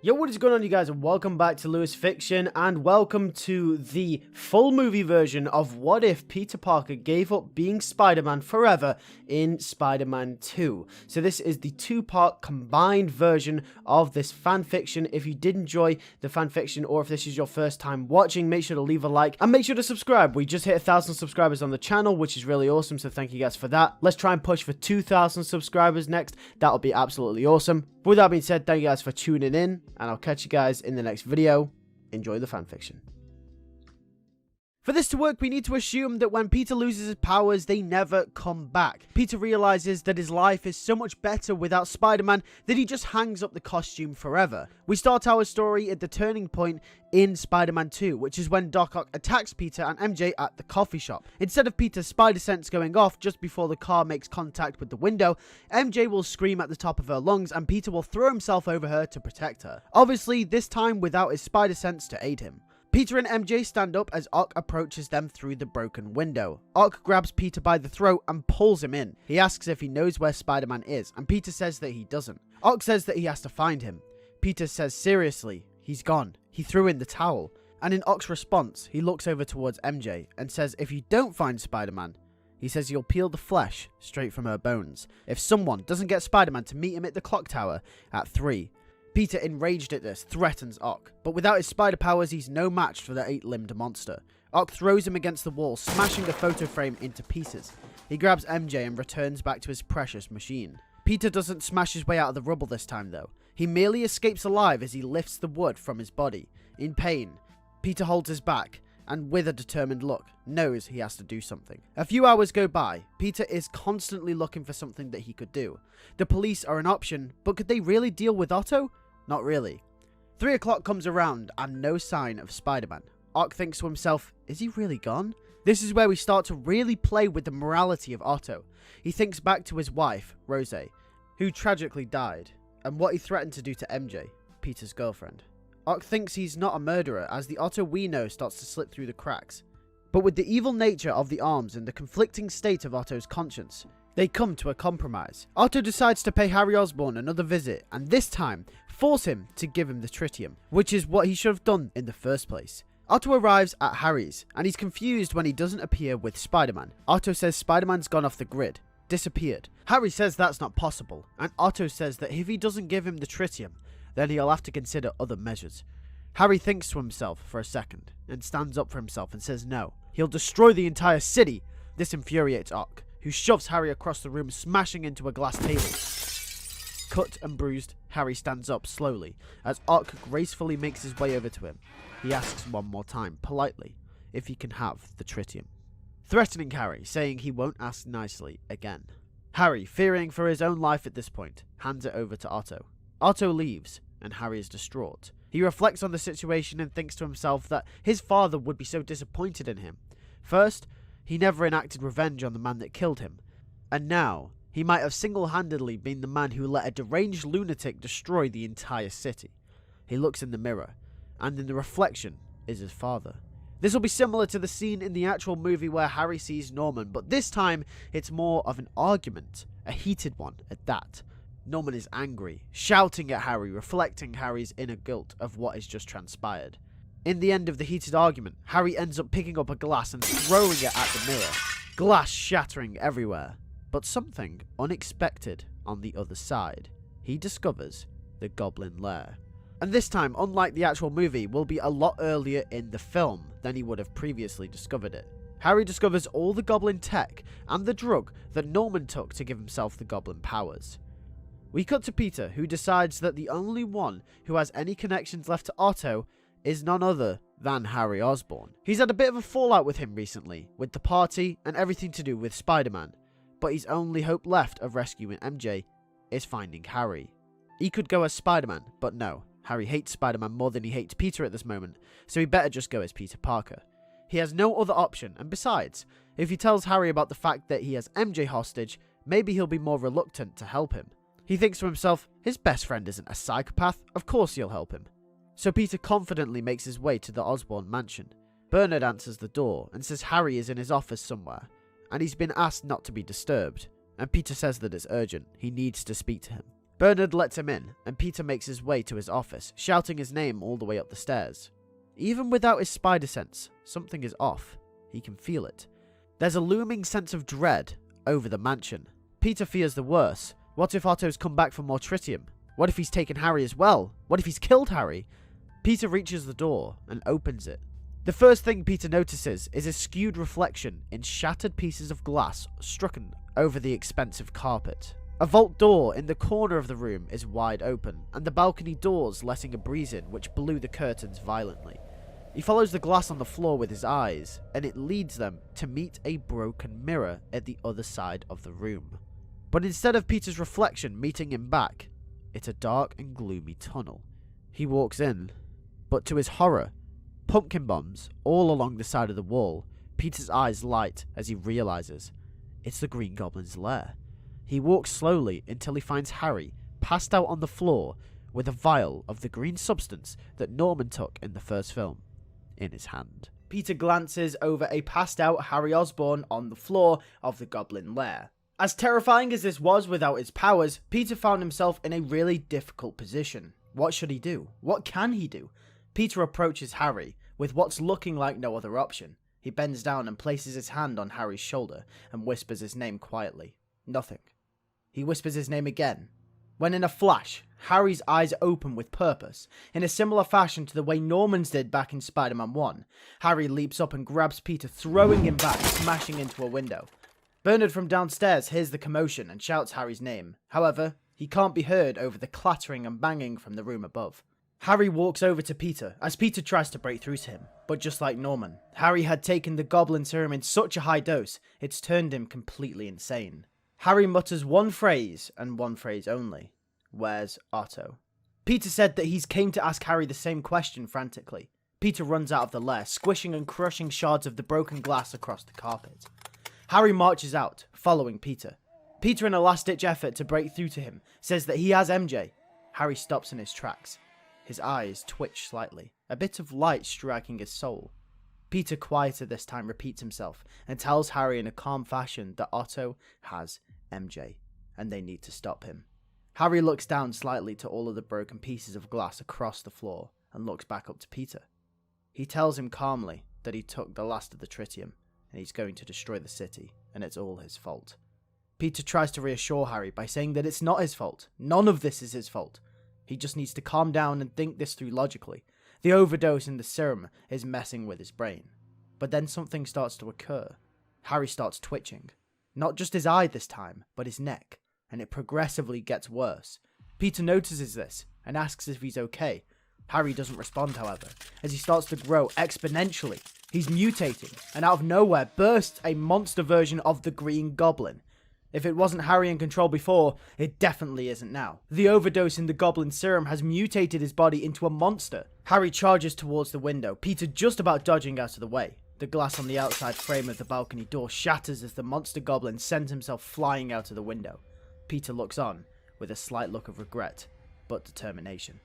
Yo, what is going on, you guys, and welcome back to LewisFiction, and welcome to the full movie version of What If Peter Parker Gave Up Being Spider-Man Forever in Spider-Man 2. So this is the two-part combined version of this fanfiction. If you did enjoy the fanfiction, or if this is your first time watching, make sure to leave a like, and make sure to subscribe. We just hit 1,000 subscribers on the channel, which is really awesome, so thank you guys for that. Let's try and push for 2,000 subscribers next. That'll be absolutely awesome. With that being said, thank you guys for tuning in, and I'll catch you guys in the next video. Enjoy the fanfiction. For this to work, we need to assume that when Peter loses his powers, they never come back. Peter realizes that his life is so much better without Spider-Man that he just hangs up the costume forever. We start our story at the turning point in Spider-Man 2, which is when Doc Ock attacks Peter and MJ at the coffee shop. Instead of Peter's spider sense going off just before the car makes contact with the window, MJ will scream at the top of her lungs and Peter will throw himself over her to protect her. Obviously, this time without his spider sense to aid him. Peter and MJ stand up as Ock approaches them through the broken window. Ock grabs Peter by the throat and pulls him in. He asks if he knows where Spider-Man is, and Peter says that he doesn't. Ock says that he has to find him. Peter says seriously, he's gone. He threw in the towel. And in Ock's response, he looks over towards MJ and says if you don't find Spider-Man, he says you'll peel the flesh straight from her bones if someone doesn't get Spider-Man to meet him at the clock tower at 3. Peter, enraged at this, threatens Ock, but without his spider powers, he's no match for the 8-limbed monster. Ock throws him against the wall, smashing the photo frame into pieces. He grabs MJ and returns back to his precious machine. Peter doesn't smash his way out of the rubble this time though. He merely escapes alive as he lifts the wood from his body. In pain, Peter holds his back, and with a determined look, knows he has to do something. A few hours go by. Peter is constantly looking for something that he could do. The police are an option, but could they really deal with Otto? Not really. 3 o'clock comes around and no sign of Spider-Man. Ock thinks to himself, is he really gone? This is where we start to really play with the morality of Otto. He thinks back to his wife, Rose, who tragically died, and what he threatened to do to MJ, Peter's girlfriend. Ock thinks he's not a murderer as the Otto we know starts to slip through the cracks. But with the evil nature of the arms and the conflicting state of Otto's conscience, they come to a compromise. Otto decides to pay Harry Osborn another visit, and this time force him to give him the tritium, which is what he should have done in the first place. Otto arrives at Harry's, and he's confused when he doesn't appear with Spider-Man. Otto says Spider-Man's gone off the grid, disappeared. Harry says that's not possible, and Otto says that if he doesn't give him the tritium, then he'll have to consider other measures. Harry thinks to himself for a second, and stands up for himself and says no, he'll destroy the entire city. This infuriates Ock, who shoves Harry across the room, smashing into a glass table. Cut and bruised, Harry stands up slowly as Ock gracefully makes his way over to him. He asks one more time, politely, if he can have the tritium, threatening Harry, saying he won't ask nicely again. Harry, fearing for his own life at this point, hands it over to Otto. Otto leaves, and Harry is distraught. He reflects on the situation and thinks to himself that his father would be so disappointed in him. First, he never enacted revenge on the man that killed him, and now he might have single-handedly been the man who let a deranged lunatic destroy the entire city. He looks in the mirror, and in the reflection is his father. This will be similar to the scene in the actual movie where Harry sees Norman, but this time it's more of an argument, a heated one at that. Norman is angry, shouting at Harry, reflecting Harry's inner guilt of what has just transpired. In the end of the heated argument, Harry ends up picking up a glass and throwing it at the mirror, glass shattering everywhere. But something unexpected on the other side. He discovers the Goblin Lair. And this time, unlike the actual movie, will be a lot earlier in the film than he would have previously discovered it. Harry discovers all the Goblin tech and the drug that Norman took to give himself the Goblin powers. We cut to Peter, who decides that the only one who has any connections left to Otto is none other than Harry Osborn. He's had a bit of a fallout with him recently, with the party and everything to do with Spider-Man. But his only hope left of rescuing MJ is finding Harry. He could go as Spider-Man, but no. Harry hates Spider-Man more than he hates Peter at this moment, so he better just go as Peter Parker. He has no other option, and besides, if he tells Harry about the fact that he has MJ hostage, maybe he'll be more reluctant to help him. He thinks to himself, his best friend isn't a psychopath, of course he'll help him. So Peter confidently makes his way to the Osborn mansion. Bernard answers the door and says Harry is in his office somewhere, and he's been asked not to be disturbed, and Peter says that it's urgent, he needs to speak to him. Bernard lets him in, and Peter makes his way to his office, shouting his name all the way up the stairs. Even without his spider sense, something is off. He can feel it. There's a looming sense of dread over the mansion. Peter fears the worst. What if Otto's come back for more tritium? What if he's taken Harry as well? What if he's killed Harry? Peter reaches the door and opens it. The first thing Peter notices is a skewed reflection in shattered pieces of glass strucken over the expensive carpet. A vault door in the corner of the room is wide open, and the balcony doors letting a breeze in which blew the curtains violently. He follows the glass on the floor with his eyes, and it leads them to meet a broken mirror at the other side of the room. But instead of Peter's reflection meeting him back, it's a dark and gloomy tunnel. He walks in, but to his horror, pumpkin bombs all along the side of the wall. Peter's eyes light as he realizes it's the Green Goblin's lair. He walks slowly until he finds Harry passed out on the floor with a vial of the green substance that Norman took in the first film in his hand. Peter glances over a passed out Harry Osborn on the floor of the Goblin Lair. As terrifying as this was without his powers, Peter found himself in a really difficult position. What should he do? What can he do? Peter approaches Harry with what's looking like no other option. He bends down and places his hand on Harry's shoulder and whispers his name quietly. Nothing. He whispers his name again, when in a flash, Harry's eyes open with purpose. In a similar fashion to the way Norman's did back in Spider-Man 1, Harry leaps up and grabs Peter, throwing him back, smashing into a window. Bernard from downstairs hears the commotion and shouts Harry's name. However, he can't be heard over the clattering and banging from the room above. Harry walks over to Peter as Peter tries to break through to him, but just like Norman, Harry had taken the Goblin Serum in such a high dose, it's turned him completely insane. Harry mutters one phrase, and one phrase only. Where's Otto? Peter said that he's came to ask Harry the same question frantically. Peter runs out of the lair, squishing and crushing shards of the broken glass across the carpet. Harry marches out, following Peter. Peter, in a last-ditch effort to break through to him, says that he has MJ. Harry stops in his tracks. His eyes twitch slightly, a bit of light striking his soul. Peter, quieter this time, repeats himself and tells Harry in a calm fashion that Otto has MJ, and they need to stop him. Harry looks down slightly to all of the broken pieces of glass across the floor and looks back up to Peter. He tells him calmly that he took the last of the tritium and he's going to destroy the city, and it's all his fault. Peter tries to reassure Harry by saying that it's not his fault. None of this is his fault. He just needs to calm down and think this through logically. The overdose in the serum is messing with his brain. But then something starts to occur. Harry starts twitching. Not just his eye this time, but his neck, and it progressively gets worse. Peter notices this and asks if he's okay. Harry doesn't respond, however, as he starts to grow exponentially. He's mutating, and out of nowhere bursts a monster version of the Green Goblin. If it wasn't Harry in control before, it definitely isn't now. The overdose in the Goblin Serum has mutated his body into a monster. Harry charges towards the window, Peter just about dodging out of the way. The glass on the outside frame of the balcony door shatters as the monster goblin sends himself flying out of the window. Peter looks on, with a slight look of regret, but determination.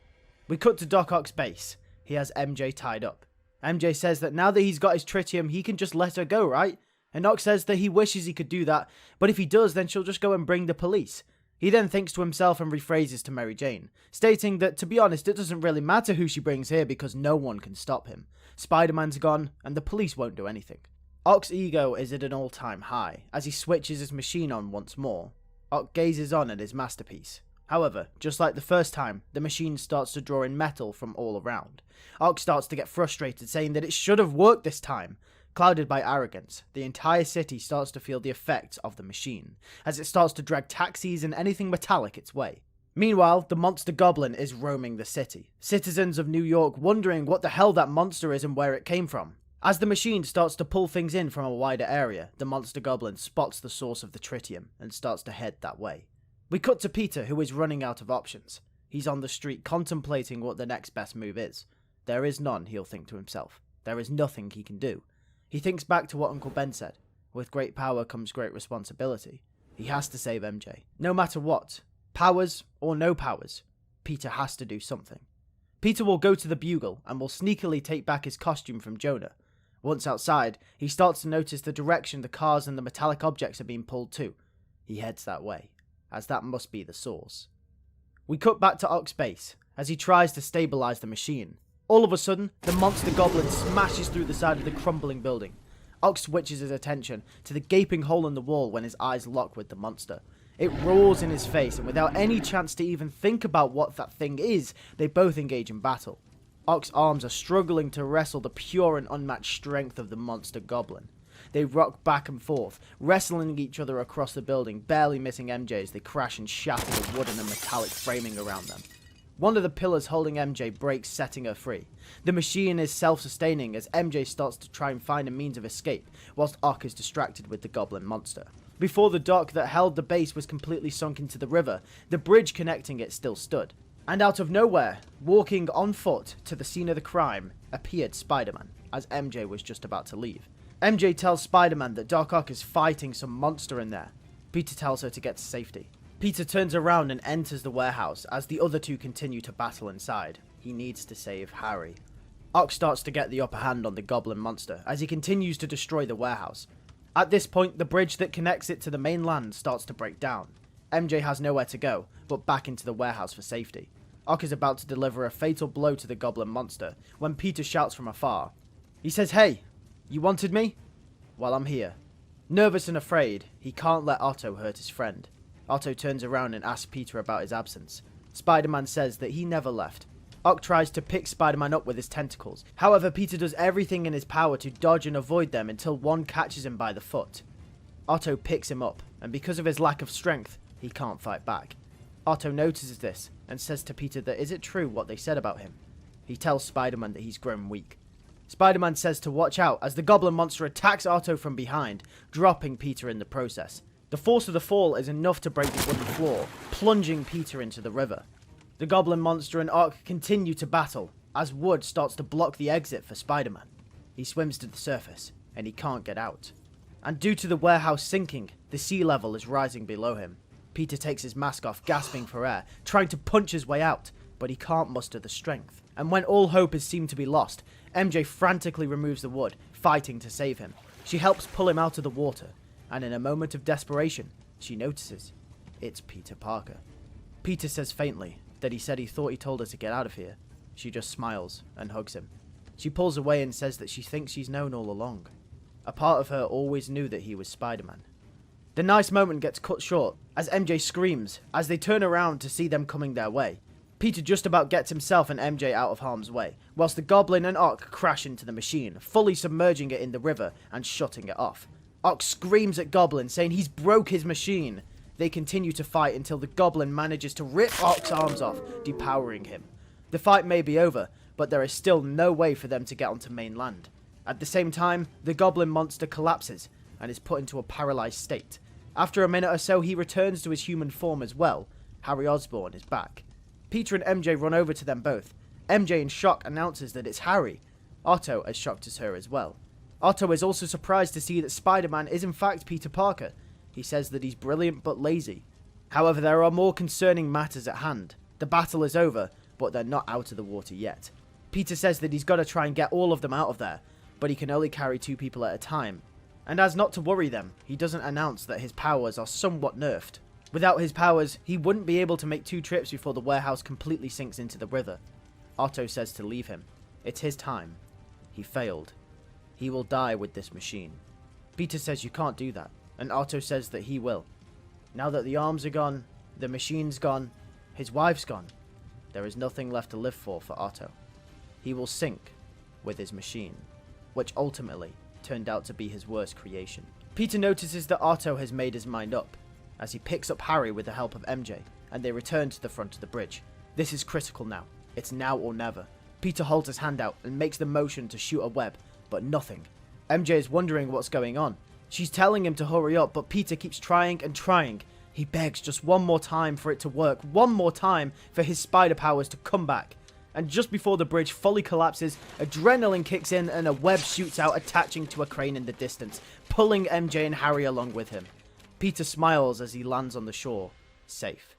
We cut to Doc Ock's base. He has MJ tied up. MJ says that now that he's got his tritium, he can just let her go, right? And Ock says that he wishes he could do that, but if he does, then she'll just go and bring the police. He then thinks to himself and rephrases to Mary Jane, stating that, to be honest, it doesn't really matter who she brings here because no one can stop him. Spider-Man's gone, and the police won't do anything. Ock's ego is at an all-time high, as he switches his machine on once more. Ock gazes on at his masterpiece. However, just like the first time, the machine starts to draw in metal from all around. Ock starts to get frustrated, saying that it should have worked this time. Clouded by arrogance, the entire city starts to feel the effects of the machine, as it starts to drag taxis and anything metallic its way. Meanwhile, the monster goblin is roaming the city, citizens of New York wondering what the hell that monster is and where it came from. As the machine starts to pull things in from a wider area, the monster goblin spots the source of the tritium and starts to head that way. We cut to Peter, who is running out of options. He's on the street contemplating what the next best move is. There is none, he'll think to himself. There is nothing he can do. He thinks back to what Uncle Ben said. With great power comes great responsibility. He has to save MJ. No matter what, powers or no powers, Peter has to do something. Peter will go to the Bugle and will sneakily take back his costume from Jonah. Once outside, he starts to notice the direction the cars and the metallic objects are being pulled to. He heads that way, as that must be the source. We cut back to Ock's base as he tries to stabilize the machine. All of a sudden, the monster goblin smashes through the side of the crumbling building. Ock switches his attention to the gaping hole in the wall when his eyes lock with the monster. It roars in his face, and without any chance to even think about what that thing is, they both engage in battle. Ock's arms are struggling to wrestle the pure and unmatched strength of the monster goblin. They rock back and forth, wrestling each other across the building, barely missing MJ as they crash and shatter the wooden and metallic framing around them. One of the pillars holding MJ breaks, setting her free. The machine is self-sustaining as MJ starts to try and find a means of escape, whilst Ock is distracted with the goblin monster. Before the dock that held the base was completely sunk into the river, the bridge connecting it still stood. And out of nowhere, walking on foot to the scene of the crime, appeared Spider-Man, as MJ was just about to leave. MJ tells Spider-Man that Doc Ock is fighting some monster in there. Peter tells her to get to safety. Peter turns around and enters the warehouse as the other two continue to battle inside. He needs to save Harry. Ock starts to get the upper hand on the goblin monster as he continues to destroy the warehouse. At this point, the bridge that connects it to the mainland starts to break down. MJ has nowhere to go but back into the warehouse for safety. Ock is about to deliver a fatal blow to the goblin monster when Peter shouts from afar. He says, "Hey, you wanted me? Well, I'm here." Nervous and afraid, he can't let Otto hurt his friend. Otto turns around and asks Peter about his absence. Spider-Man says that he never left. Ock tries to pick Spider-Man up with his tentacles. However, Peter does everything in his power to dodge and avoid them until one catches him by the foot. Otto picks him up, and because of his lack of strength, he can't fight back. Otto notices this and says to Peter that is it true what they said about him. He tells Spider-Man that he's grown weak. Spider-Man says to watch out as the goblin monster attacks Otto from behind, dropping Peter in the process. The force of the fall is enough to break the wooden floor, plunging Peter into the river. The goblin monster and Ock continue to battle as wood starts to block the exit for Spider-Man. He swims to the surface and he can't get out. And due to the warehouse sinking, the sea level is rising below him. Peter takes his mask off, gasping for air, trying to punch his way out, but he can't muster the strength. And when all hope is seemed to be lost, MJ frantically removes the wood, fighting to save him. She helps pull him out of the water, and in a moment of desperation, she notices it's Peter Parker. Peter says faintly that he said he thought he told her to get out of here. She just smiles and hugs him. She pulls away and says that she thinks she's known all along. A part of her always knew that he was Spider-Man. The nice moment gets cut short as MJ screams as they turn around to see them coming their way. Peter just about gets himself and MJ out of harm's way, whilst the Goblin and Ock crash into the machine, fully submerging it in the river and shutting it off. Ock screams at Goblin, saying he's broke his machine. They continue to fight until the Goblin manages to rip Ock's arms off, depowering him. The fight may be over, but there is still no way for them to get onto mainland. At the same time, the Goblin monster collapses and is put into a paralyzed state. After a minute or so, he returns to his human form as well. Harry Osborn is back. Peter and MJ run over to them both. MJ in shock announces that it's Harry. Otto as shocked as her as well. Otto is also surprised to see that Spider-Man is in fact Peter Parker. He says that he's brilliant but lazy. However, there are more concerning matters at hand. The battle is over, but they're not out of the water yet. Peter says that he's got to try and get all of them out of there, but he can only carry 2 people at a time. And as not to worry them, he doesn't announce that his powers are somewhat nerfed. Without his powers, he wouldn't be able to make 2 trips before the warehouse completely sinks into the river. Otto says to leave him. It's his time. He failed. He will die with this machine. Peter says you can't do that, and Otto says that he will. Now that the arms are gone, the machine's gone, his wife's gone, there is nothing left to live for Otto. He will sink with his machine, which ultimately turned out to be his worst creation. Peter notices that Otto has made his mind up, as he picks up Harry with the help of MJ, and they return to the front of the bridge. This is critical now. It's now or never. Peter holds his hand out and makes the motion to shoot a web, but nothing. MJ is wondering what's going on. She's telling him to hurry up, but Peter keeps trying and trying. He begs just one more time for it to work, one more time for his spider powers to come back. And just before the bridge fully collapses, adrenaline kicks in and a web shoots out, attaching to a crane in the distance, pulling MJ and Harry along with him. Peter smiles as he lands on the shore, safe.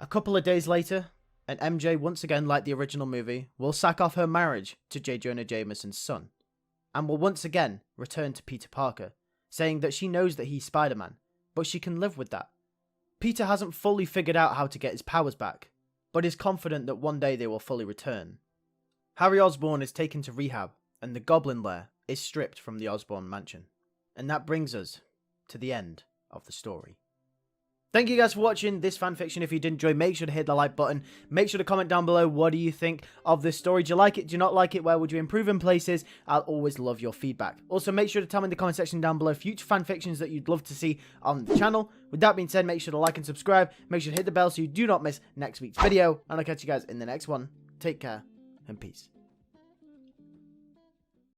A couple of days later, and MJ, once again like the original movie, will sack off her marriage to J. Jonah Jameson's son, and will once again return to Peter Parker, saying that she knows that he's Spider-Man, but she can live with that. Peter hasn't fully figured out how to get his powers back, but is confident that one day they will fully return. Harry Osborn is taken to rehab, and the Goblin Lair is stripped from the Osborn mansion. And that brings us to the end of the story. Thank you guys for watching this fanfiction. If you did enjoy, make sure to hit the like button. Make sure to comment down below, what do you think of this story? Do you like it? Do you not like it? Where would you improve in places? I'll always love your feedback. Also, make sure to tell me in the comment section down below future fanfictions that you'd love to see on the channel. With that being said, make sure to like and subscribe. Make sure to hit the bell so you do not miss next week's video. And I'll catch you guys in the next one. Take care and peace.